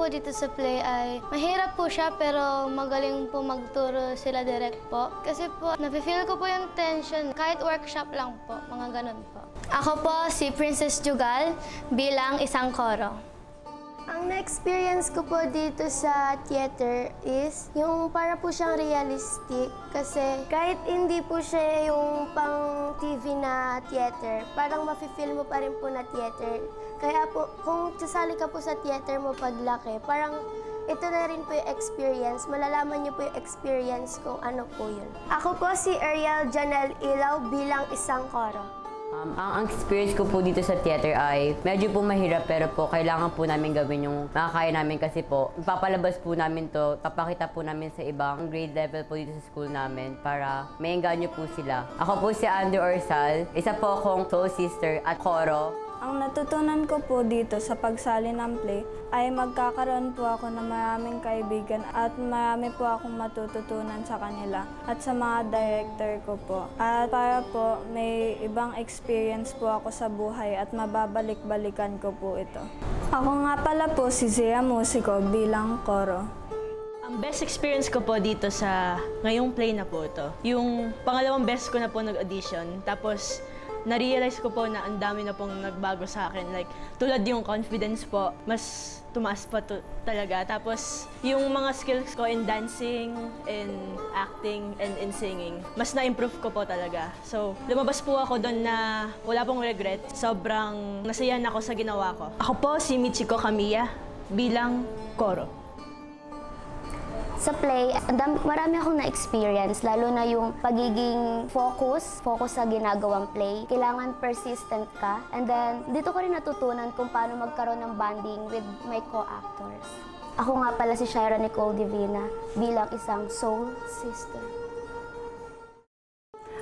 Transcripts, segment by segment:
po dito sa play ay mahirap po siya pero magaling po magturo sila direct po. Kasi po, nafe-feel ko po yung tension. Kahit workshop lang po, mga ganun po. Ako po si Princess Jugal bilang isang koro. Ang na-experience ko po dito sa theater is yung para po siyang realistic kasi kahit hindi po siya yung pang TV na theater, parang mafe-feel mo pa rin po na theater. Kaya po, kung sasali ka po sa theater mo paglaki, parang ito na rin po yung experience. Malalaman niyo po yung experience kung ano po yun. Ako po si Ariel Janelle Ilaw bilang isang koro. Ang experience ko po dito sa theater ay medyo po mahirap pero po kailangan po namin gawin yung makakaya namin kasi po ipapalabas po namin to, papakita po namin sa ibang grade level po dito sa school namin para maengganyo po sila. Ako po si Andrew Orsal, isa po akong soul sister at koro. Ang natutunan ko po dito sa pagsali ng play ay magkakaroon po ako ng maraming kaibigan at marami po akong matututunan sa kanila at sa mga director ko po. At para po may ibang experience po ako sa buhay at mababalik-balikan ko po ito. Ako nga pala po si Zia Musico bilang koro. Ang best experience ko po dito sa ngayong play na po ito, yung pangalawang best ko na po nag-audition, tapos na-realize ko po na ang dami na pong nagbago sa akin. Like, tulad yung confidence po, mas tumaas pa talaga. Tapos, yung mga skills ko in dancing, in acting, and in singing, mas na-improve ko po talaga. So, lumabas po ako doon na wala pong regret. Sobrang nasayan ako sa ginawa ko. Ako po si Michiko Kamiya bilang koro. Sa play, marami akong na-experience, lalo na yung pagiging focus sa ginagawang play. Kailangan persistent ka. And then, dito ko rin natutunan kung paano magkaroon ng bonding with my co-actors. Ako nga pala si Shira Nicole Divina bilang isang soul sister.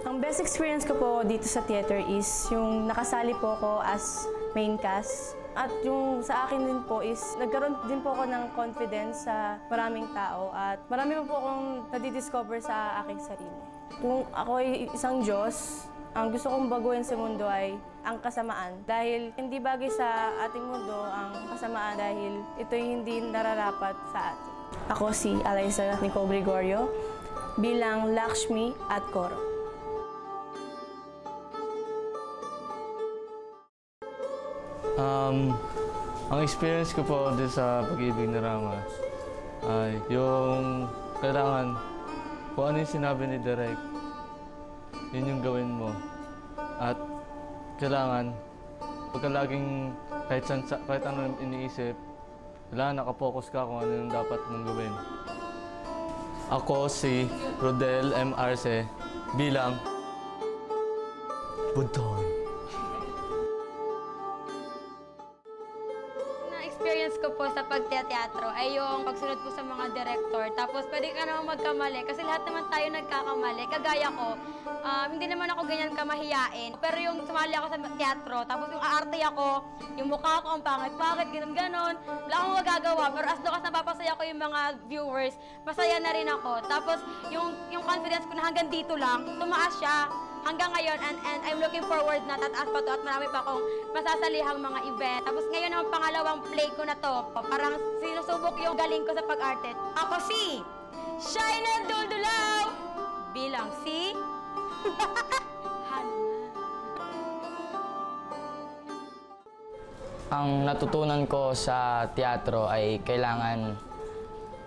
Ang best experience ko po dito sa theater is yung nakasali po ako as main cast. At yung sa akin din po is nagkaroon din po ako ng confidence sa maraming tao at marami po akong nadidiscover sa aking sarili. Kung ako ay isang Diyos, ang gusto kong baguhin sa mundo ay ang kasamaan. Dahil hindi bagay sa ating mundo ang kasamaan dahil ito'y hindi nararapat sa atin. Ako si Eliza Nicole Gregorio bilang Lakshmi at Koro. Ang experience ko po din sa Pag-ibig na Rama ay yung kailangan kung ano yung sinabi ni Direk, yun yung gawin mo. At kailangan, pagka laging kahit ano yung iniisip, kailangan nakapokus ka kung ano yung dapat mong gawin. Ako si Rodel M. Arce bilang Budon. Experience ko po sa pagteatro ay yung pagsunod po sa mga director. Tapos pwede ka naman magkamali kasi lahat naman tayo nagkakamali. Kagaya ko, hindi naman ako ganyan kamahiyain. Pero yung sumali ako sa teatro, tapos yung aarte ako, yung mukha ko ang pangit-pangit, ganun-ganon. Wala akong magagawa. Pero as long as napapasaya ko yung mga viewers, masaya na rin ako. Tapos yung confidence ko na hanggang dito lang, tumaas siya. Hanggang ngayon, and I'm looking forward na tataas pa to at marami pa akong masasalihang mga event. Tapos ngayon ang pangalawang play ko na to, parang sinusubok yung galing ko sa pag-arte. Ako si Shaina Duldulaw bilang si Hannah. Ang natutunan ko sa teatro ay kailangan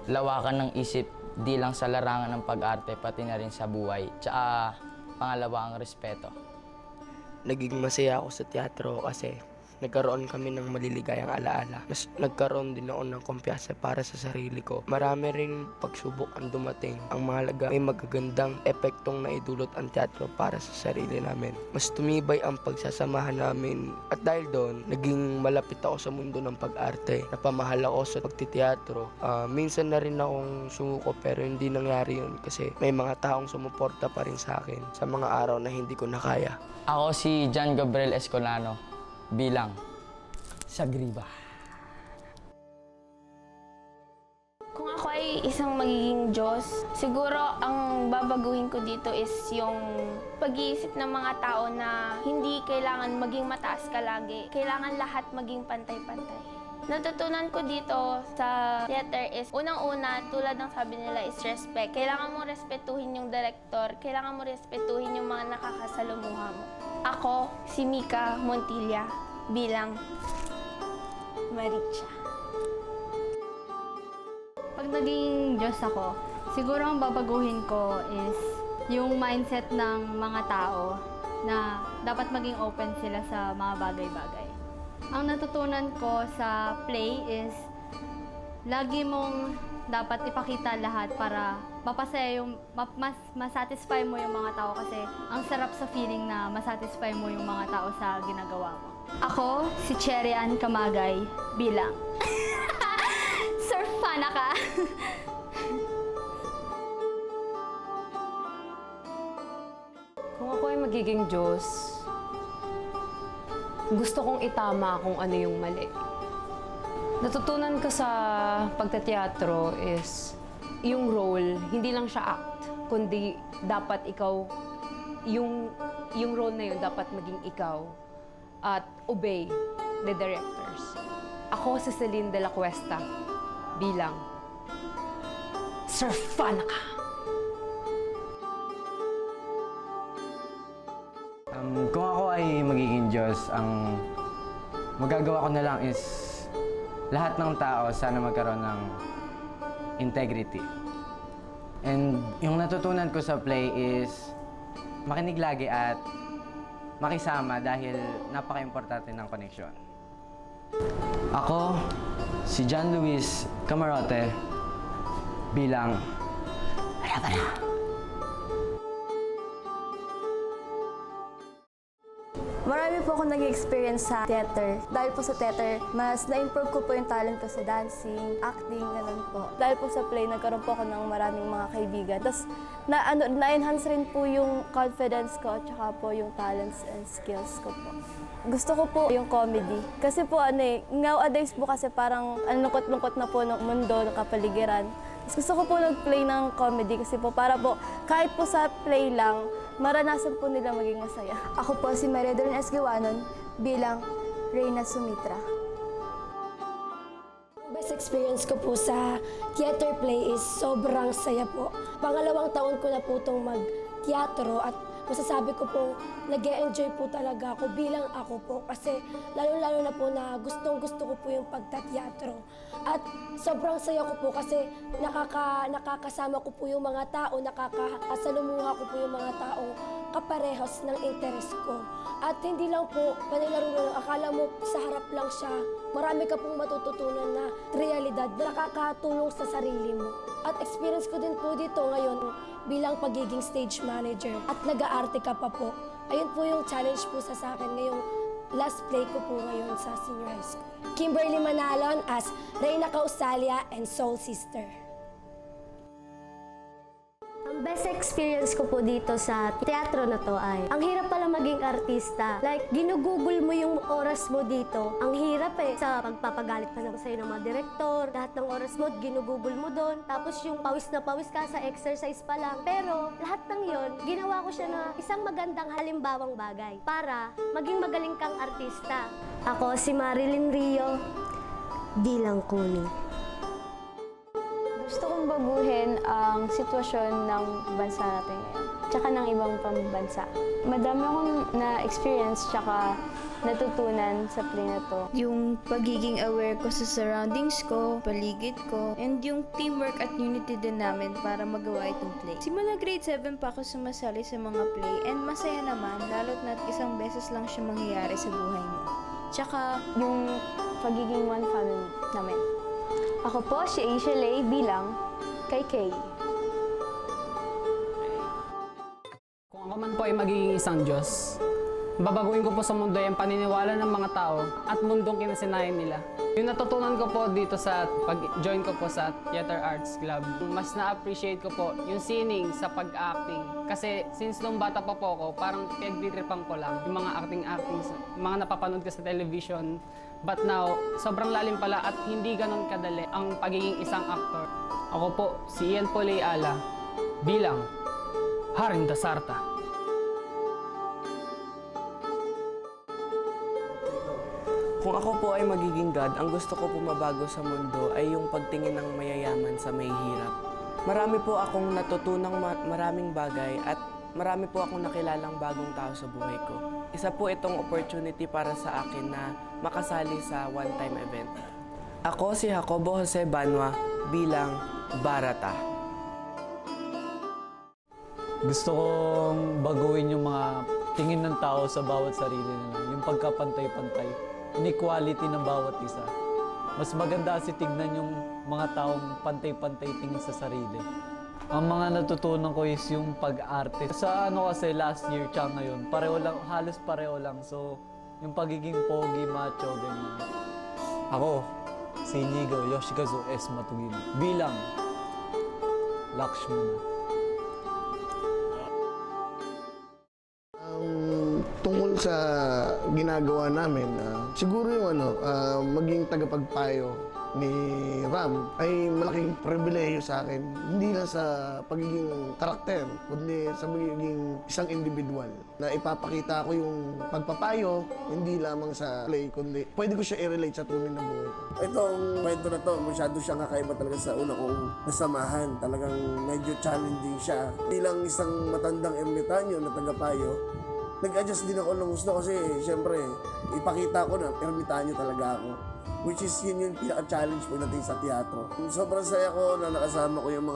lawakan ng isip di lang sa larangan ng pag-arte, pati na rin sa buhay. Tsaka pangalawa ang respeto. Naging masaya ako sa teatro kasi nagkaroon kami ng maliligayang alaala. Mas nagkaroon din ako ng kumpiyansa para sa sarili ko. Marami ring pagsubok ang dumating. Ang mahalaga may magagandang epektong naidulot ang teatro para sa sarili namin. Mas tumibay ang pagsasamahan namin at dahil doon, naging malapit ako sa mundo ng pag-arte. Napamahal ako sa pagtiteatro. Minsan na rin akong sumuko pero hindi nangyari yun kasi may mga taong sumuporta pa rin sa akin sa mga araw na hindi ko na kaya. Ako si John Gabriel Escolano bilang Sagriba. Kung ako ay isang magiging Diyos, siguro ang babaguhin ko dito is yung pag-iisip ng mga tao na hindi kailangan maging mataas ka lagi. Kailangan lahat maging pantay-pantay. natutunan ko dito sa theater is, unang-una, tulad ng sabi nila, is respect. Kailangan mo respetuhin yung director, kailangan mo respetuhin yung mga nakakasalumuha mo. Ako, si Mika Montilla, bilang Maricha. Pag naging Diyos ako, siguro ang babaguhin ko is yung mindset ng mga tao na dapat maging open sila sa mga bagay-bagay. Ang natutunan ko sa play is lagi mong dapat ipakita lahat para mapasaya yung, masatisfy mo yung mga tao kasi ang sarap sa feeling na masatisfy mo yung mga tao sa ginagawa mo. Ako, si Cherry Ann Camagay bilang Sir Fanaka. Kung ako ay magiging Diyos, gusto kong itama kung ano yung mali. Natutunan ko sa pagtateatro is yung role, hindi lang siya act, kundi dapat ikaw, yung role na yun dapat maging ikaw at obey the directors. Ako si Celine de la Cuesta bilang Sir Fanaka. Kung ako ay magiging Diyos, ang magagawa ko na lang is lahat ng tao sana magkaroon ng integrity. And yung natutunan ko sa play is makinig lagi at makisama dahil napaka-importante ng koneksyon. Ako, si John Luis Camarote bilang Marami po ako nag-experience sa theater. Dahil po sa theater, mas na-improve ko po yung talent ko sa dancing, acting, ganun po. Dahil po sa play, nagkaroon po ako ng maraming mga kaibigan. Tapos, na-enhance rin po yung confidence ko at saka po yung talents and skills ko po. Gusto ko po yung comedy. Kasi po nowadays po kasi parang lungkot-lungkot na po ng mundo, ng kapaligiran. Mas gusto ko po nag-play ng comedy kasi po para po kahit po sa play lang, maranasan po nila maging masaya. Ako po si Maria Doreen Esquiwanon bilang Reyna Sumitra. Best experience ko po sa theater play is sobrang saya po. Pangalawang taon ko na po itong mag-teatro at masasabi ko po, nag-e-enjoy po talaga ako bilang ako po kasi lalo-lalo na po na gustong-gusto ko po yung pagtateatro. At sobrang saya ko po kasi nakakasama ko po yung mga tao, nakakasalumuha ko po yung mga taong kaparehas ng interes ko. At hindi lang po panilaro, akala mo sa harap lang siya. Marami ka pong matututunan na realidad na nakakatulong sa sarili mo. At experience ko din po dito ngayon bilang pagiging stage manager at nag-aarte ka pa po. Ayun po yung challenge po sa akin ngayong last play ko po ngayon sa senior high school. Kimberly Manalon as Reyna Causalia and Soul Sister. Ang best experience ko po dito sa teatro na to ay, ang hirap pala maging artista. Like, ginugugol mo yung oras mo dito. Ang hirap sa pagpapagalit pa naman sa'yo ng mga direktor. Lahat ng oras mo, ginugugol mo doon. Tapos yung pawis na pawis ka sa exercise pa lang. Pero lahat ng yon, ginawa ko siya na isang magandang halimbawang bagay para maging magaling kang artista. Ako si Marilyn Rio bilang Kuni. Gusto kong baguhin ang sitwasyon ng bansa natin ngayon, tsaka ng ibang pambansa. Madami akong na-experience tsaka natutunan sa play na to. Yung pagiging aware ko sa surroundings ko, paligid ko, and yung teamwork at unity din namin para magawa itong play. Simula grade 7 pa ako sumasali sa mga play, and masaya naman, lalo't na't isang beses lang siya mangyayari sa buhay mo. Tsaka, yung pagiging one family namin. Ako po si Asia Lay bilang kay Kay. Kung ako man po ay magiging isang Diyos, babaguhin ko po sa mundo yung paniniwala ng mga tao at mundong kinasinayan nila. Yung natutunan ko po dito sa pag-join ko po sa Theater Arts Club, mas na-appreciate ko po yung singing sa pag-acting. Kasi since nung bata pa po ako, parang pinagtitripan ko lang yung mga acting, mga napapanood ko sa television. But now, sobrang lalim pala at hindi ganon kadali ang pagiging isang aktor. Ako po, si Ian Poley Ala, bilang Haring Dasarta. Kung ako po ay magiging God, ang gusto ko po mabago sa mundo ay yung pagtingin ng mayayaman sa may hirap. Marami po akong natutunang maraming bagay at marami po akong nakilalang bagong tao sa buhay ko. Isa po itong opportunity para sa akin na makasali sa one-time event. Ako si Jacobo Jose Banwa bilang Barata. Gusto kong baguhin yung mga tingin ng tao sa bawat sarili nila. Yung pagkapantay-pantay, inequality ng bawat isa. Mas maganda kasi tignan yung mga taong pantay-pantay tingin sa sarili. Ang mga natutunan ko is yung pag-arte. Sa kasi last year tsaka ngayon, pareho lang, halos pareho lang. So, yung pagiging pogi, macho, ganyan. Ako, si Inigo Yoshikazu S. Matugino bilang Lakshmana. Tungkol sa ginagawa namin, siguro yung maging tagapagpayo ni Ram ay malaking pribilehiyo sa akin. Hindi lang sa pagiging karakter, kundi sa magiging isang individual. Na ipapakita ko yung pagpapayo, hindi lamang sa play, kundi pwede ko siya i-relate sa tunay na buhay ko. Itong kwento na to, masyado siyang kakaiba talaga sa una kong nasamahan. Talagang medyo challenging siya. Bilang isang matandang ermitanyo na tagapayo, nag-adjust din ako ng gusto kasi siyempre ipakita ko na ermitanyo talaga ako. Which is yun yung pinaka-challenge pagdating sa teatro. Sobrang saya ko na nakasama ko yung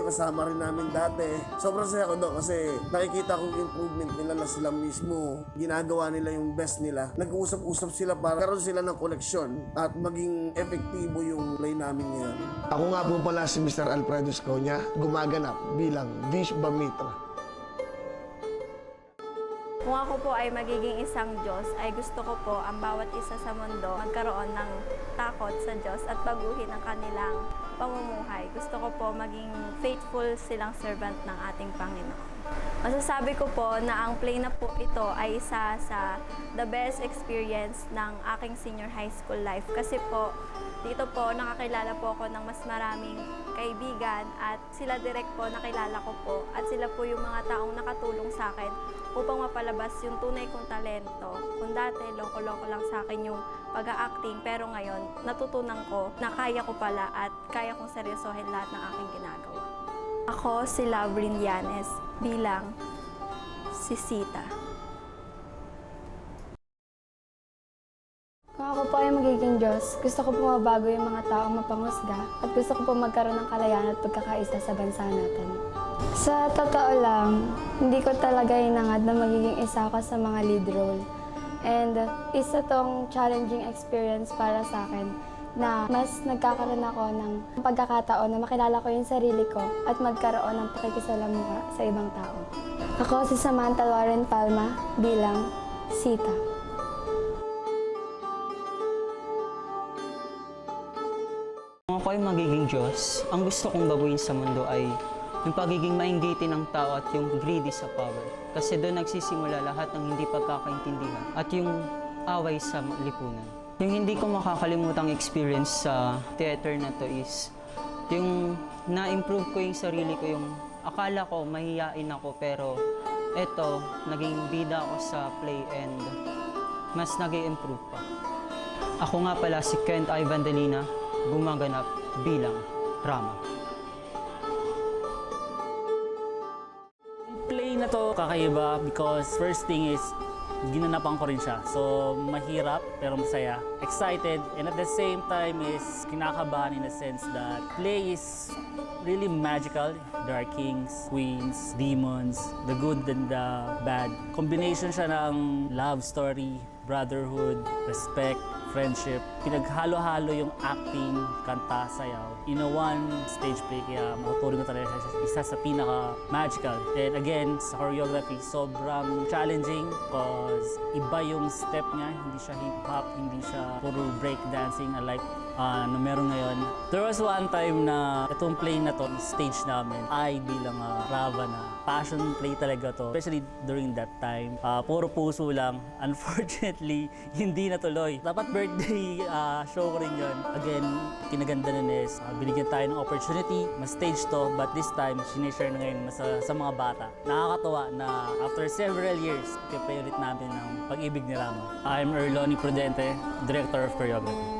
kasama rin namin dati. Sobrang saya ko doon kasi nakikita kong improvement nila na sila mismo. Ginagawa nila yung best nila. Nag-uusap-usap sila para karoon sila ng koneksyon at maging efektibo yung play namin ngayon. Ako nga po pala si Mr. Alfredo Escoña, gumaganap bilang Vish Bamitra. Kung ako po ay magiging isang Diyos, ay gusto ko po ang bawat isa sa mundo magkaroon ng takot sa Diyos at baguhin ang kanilang pamumuhay. Gusto ko po maging faithful silang servant ng ating Panginoon. Masasabi ko po na ang play na po ito ay isa sa the best experience ng aking senior high school life. Kasi po, dito po nakakilala po ako ng mas maraming kaibigan at sila direct po nakilala ko po at sila po yung mga taong nakatulong sa akin upang mapalabas yung tunay kong talento. Kung dati, loko-loko lang sa akin yung pag-acting, pero ngayon, natutunan ko na kaya ko pala at kaya kong seryosohin lahat ng aking ginagawa. Ako si Lavrin Llanes bilang si Sita. Kung ako po ay magiging Diyos, gusto ko po mabago yung mga taong mapangusga at gusto ko po magkaroon ng kalayaan at pagkakaisa sa bansa natin. Sa totoo lang, hindi ko talaga hinangad na magiging isa ako sa mga lead role. And isa tong challenging experience para sa akin na mas nagkakaroon ako ng pagkakataon na makilala ko yung sarili ko at magkaroon ng pakikisalamuha sa ibang tao. Ako si Samantha Lauren Palma bilang Sita. Kung ako ay magiging Diyos, ang gusto kong baguhin sa mundo ay yung pagiging mainggiti ng tao at yung greedy sa power. Kasi doon nagsisimula lahat ng hindi pagkakaintindihan at yung away sa lipunan. Yung hindi ko makakalimutang experience sa theater na to is yung na-improve ko yung sarili ko, yung akala ko mahihain ako pero eto, naging bida ako sa play and mas nag-i-improve pa. Ako nga pala si Kent Ivan Delina, gumaganap bilang Rama. Play na to kakaiba because first thing is ginanapan ko rin siya. So mahirap pero masaya. Excited and at the same time is kinakabahan in a sense that play is really magical. There are kings, queens, demons, the good and the bad. Combination siya ng love story, brotherhood, respect, friendship. Pinaghalo-halo yung acting, kanta, sayaw in a one stage play. Kaya makutuloy ko talaga isa sa pinaka-magical. And again, sa choreography, sobrang challenging because iba yung step niya. Hindi siya hip-hop, hindi siya puro breakdancing. Like na meron ngayon. There was one time na itong play na to, stage namin, ay bilang Rava na passion play talaga to. Especially during that time, puro puso lang. Unfortunately, hindi natuloy. Dapat birthday show ko rin yun. Again, kinaganda nun is binigyan tayo ng opportunity, ma-stage to, but this time, sinishare na ngayon sa mga bata. Nakakatawa na after several years, ipiplay ulit namin ng Pag-ibig ni Rama. I'm Erloni Prudente, Director of Choreography.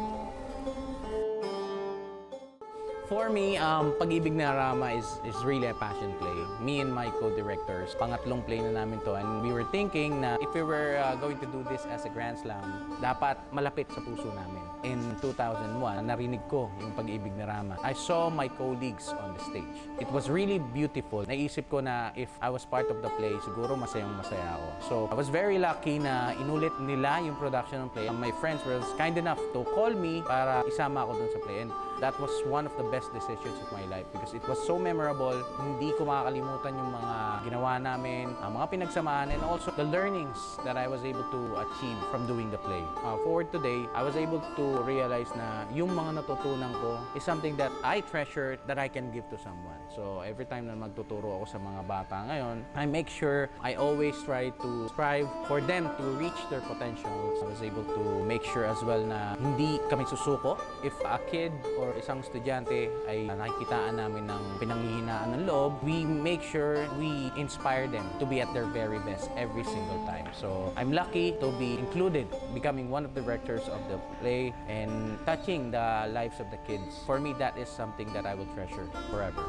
For me, Pag-ibig na Rama is really a passion play. Me and my co-directors, pangatlong play na namin to, and we were thinking na if we were going to do this as a Grand Slam, dapat malapit sa puso namin. In 2001, narinig ko yung Pag-ibig na Rama. I saw my colleagues on the stage. It was really beautiful. Naisip ko na if I was part of the play, siguro masayang-masaya ako. So, I was very lucky na inulit nila yung production ng play. My friends were kind enough to call me para isama ako dun sa play. And that was one of the best decisions of my life because it was so memorable. Hindi ko makakalimutan yung mga ginawa namin, mga pinagsamahan, and also the learnings that I was able to achieve from doing the play. Forward today, I was able to realize na yung mga natutunan ko is something that I treasure that I can give to someone. So every time na magtuturo ako sa mga bata ngayon, I make sure I always try to strive for them to reach their potentials. I was able to make sure as well na hindi kami susuko. If a kid or isang estudyante ay nakikitaan namin ng pinanghihinaan ng loob, we make sure we inspire them to be at their very best every single time. So I'm lucky to be included, becoming one of the directors of the play and touching the lives of the kids. For me, that is something that I will treasure forever.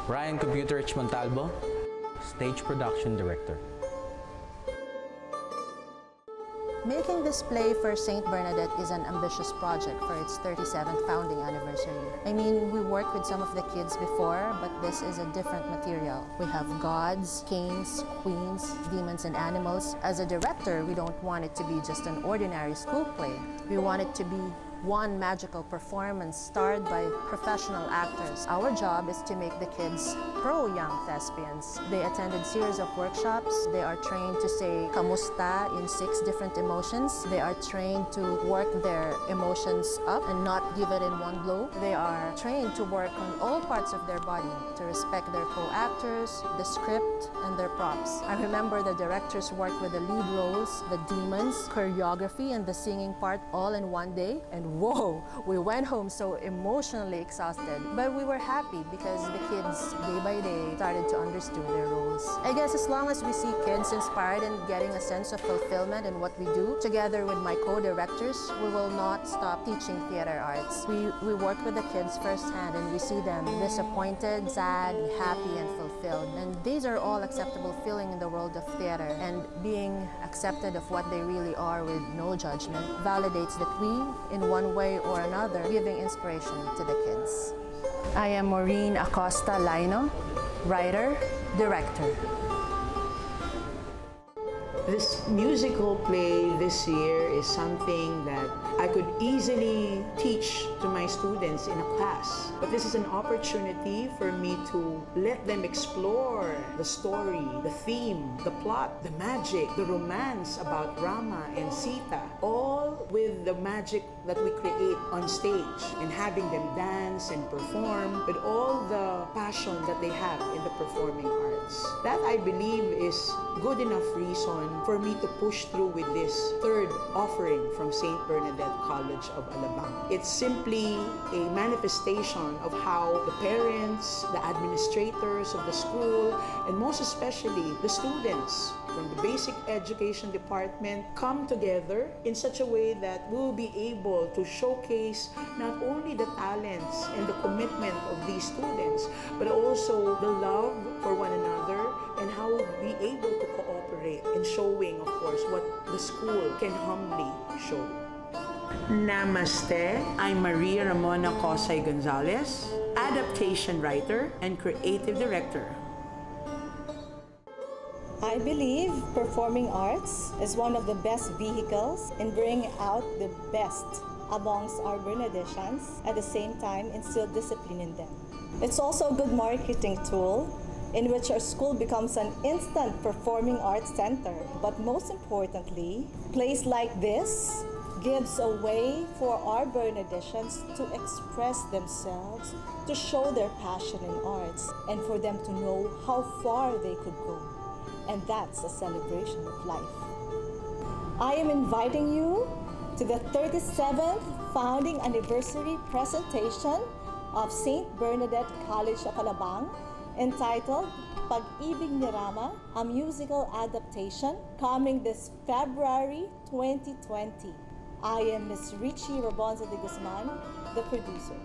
Ryan Computerich Montalvo, Stage Production Director. Making this play for St. Bernadette is an ambitious project for its 37th founding anniversary. I mean, we worked with some of the kids before, but this is a different material. We have gods, kings, queens, demons, and animals. As a director, we don't want it to be just an ordinary school play. We want it to be one magical performance starred by professional actors. Our job is to make the kids pro young thespians. They attended series of workshops. They are trained to say kamusta in 6 different emotions. They are trained to work their emotions up and not give it in one blow. They are trained to work on all parts of their body, to respect their co-actors, the script, and their props. I remember the directors worked with the lead roles, the demons, choreography, and the singing part all in one day. And whoa, we went home so emotionally exhausted. But we were happy because the kids, day by day, started to understand their roles. I guess as long as we see kids inspired and getting a sense of fulfillment in what we do, together with my co-directors, we will not stop teaching theater arts. We work with the kids firsthand and we see them disappointed, sad, happy, and fulfilled. And these are all acceptable feelings in the world of theater. And being accepted of what they really are with no judgment validates that we, in one way or another, giving inspiration to the kids. I am Maureen Acosta Laino, writer, director. This musical play this year is something that I could easily teach to my students in a class. But this is an opportunity for me to let them explore the story, the theme, the plot, the magic, the romance about Rama and Sita, all with the magic that we create on stage and having them dance and perform with all the passion that they have in the performing arts. That, I believe, is good enough reason for me to push through with this third offering from St. Bernadette College of Alabang. It's simply a manifestation of how the parents, the administrators of the school, and most especially the students from the basic education department come together in such a way that we will be able to showcase not only the talents and the commitment of these students, but also the love for one another and how we'll be able to cooperate in showing, of course, what the school can humbly show. Namaste, I'm Maria Ramona Cosay Gonzalez, adaptation writer and creative director. I believe performing arts is one of the best vehicles in bringing out the best amongst our Bernadettians, at the same time instill discipline in them. It's also a good marketing tool in which our school becomes an instant performing arts center. But most importantly, plays like this gives a way for our Bernadicians to express themselves, to show their passion in arts, and for them to know how far they could go. And that's a celebration of life. I am inviting you to the 37th founding anniversary presentation of St. Bernadette College of Alabang, entitled Pag-ibig ni Rama, a musical adaptation, coming this February 2020. I am Ms. Richie Rabonza de Guzman, the producer.